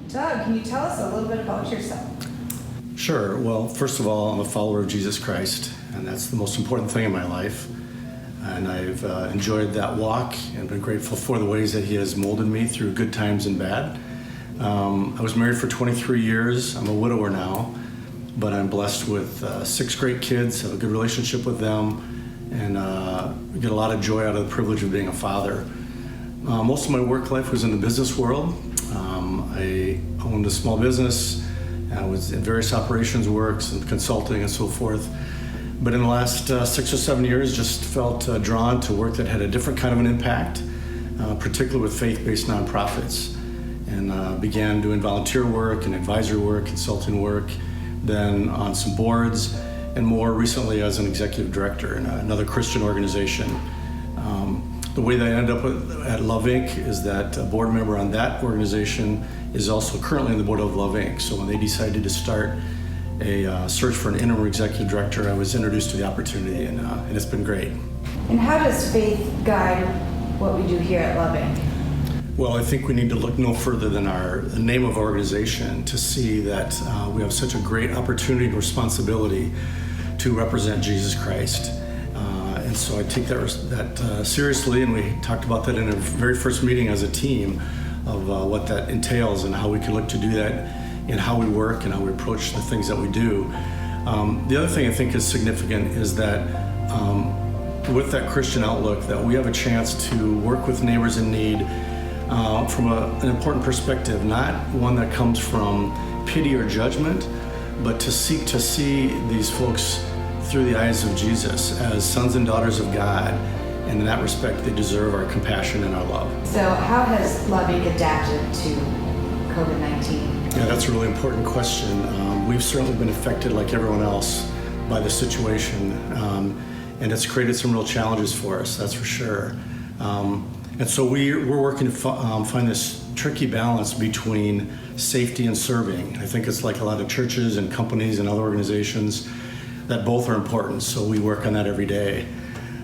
Doug, can you tell us a little bit about yourself? Sure. Well, first of all, I'm a follower of Jesus Christ, and that's the most important thing in my life. And I've enjoyed that walk and been grateful for the ways that He has molded me through good times and bad. I was married for 23 years. I'm a widower now, but I'm blessed with 6 great kids, have a good relationship with them, and get a lot of joy out of the privilege of being a father. Most of my work life was in the business world. I owned a small business. I was in various operations works and consulting and so forth. But in the last 6 or 7 years, just felt drawn to work that had a different kind of an impact, particularly with faith-based nonprofits. And began doing volunteer work and advisory work, consulting work, then on some boards, and more recently as an executive director in another Christian organization. The way that I ended up at Love Inc. is that a board member on that organization is also currently on the board of Love Inc. So when they decided to start a search for an interim executive director, I was introduced to the opportunity, and it's been great. And how does faith guide what we do here at Love Inc.? Well, I think we need to look no further than the name of our organization to see that we have such a great opportunity and responsibility to represent Jesus Christ. And so I take that seriously, and we talked about that in our very first meeting as a team of what that entails and how we can look to do that in how we work and how we approach the things that we do. The other thing I think is significant is that with that Christian outlook, that we have a chance to work with neighbors in need from an important perspective, not one that comes from pity or judgment, but to seek to see these folks through the eyes of Jesus as sons and daughters of God, and in that respect, they deserve our compassion and our love. So how has Love Inc. adapted to COVID-19? Yeah, that's a really important question. We've certainly been affected like everyone else by the situation, and it's created some real challenges for us, that's for sure. And so we're working to find this tricky balance between safety and serving. I think it's like a lot of churches and companies and other organizations that both are important, so we work on that every day.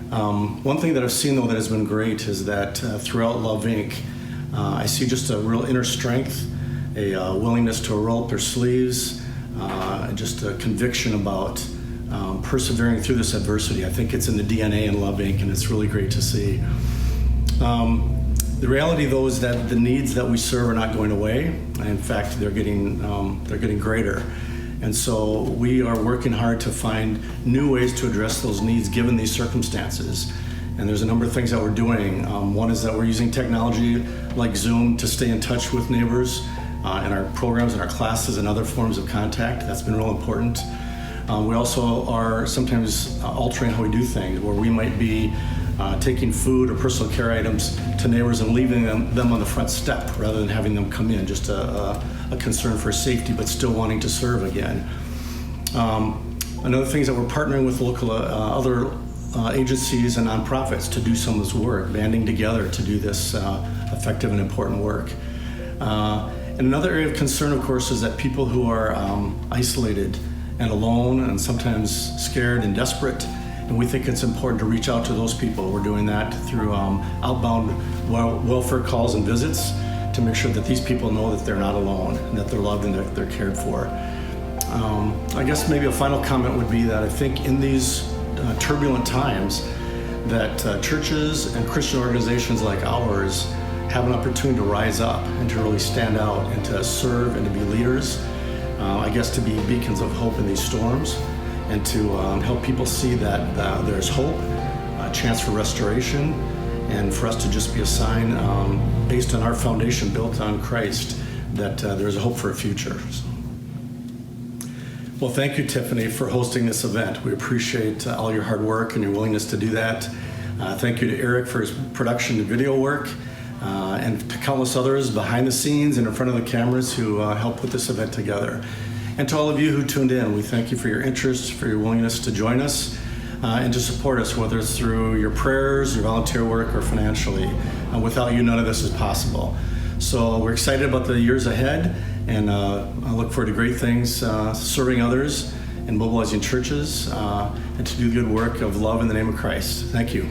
One thing that I've seen, though, that has been great is that throughout Love Inc., I see just a real inner strength, a willingness to roll up their sleeves, just a conviction about persevering through this adversity. I think it's in the DNA in Love Inc., and it's really great to see. The reality, though, is that the needs that we serve are not going away. In fact, they're getting greater. And so we are working hard to find new ways to address those needs given these circumstances. And there's a number of things that we're doing. One is that we're using technology like Zoom to stay in touch with neighbors in our programs and our classes and other forms of contact. That's been real important. We also are sometimes altering how we do things, where we might be taking food or personal care items to neighbors and leaving them on the front step rather than having them come in, just a concern for safety, but still wanting to serve again. Another thing is that we're partnering with local other agencies and nonprofits to do some of this work, banding together to do this effective and important work. And another area of concern, of course, is that people who are isolated and alone and sometimes scared and desperate, and we think it's important to reach out to those people. We're doing that through outbound welfare calls and visits to make sure that these people know that they're not alone and that they're loved and that they're cared for. I guess maybe a final comment would be that I think in these turbulent times that churches and Christian organizations like ours have an opportunity to rise up and to really stand out and to serve and to be leaders, I guess to be beacons of hope in these storms, and to help people see that there's hope, a chance for restoration, and for us to just be a sign based on our foundation built on Christ that there's a hope for a future. So. Well, thank you, Tiffany, for hosting this event. We appreciate all your hard work and your willingness to do that. Thank you to Eric for his production and video work, and to countless others behind the scenes and in front of the cameras who helped put this event together. And to all of you who tuned in, we thank you for your interest, for your willingness to join us and to support us, whether it's through your prayers, your volunteer work, or financially. Without you, none of this is possible. So we're excited about the years ahead, and I look forward to great things, serving others and mobilizing churches, and to do the good work of love in the name of Christ. Thank you.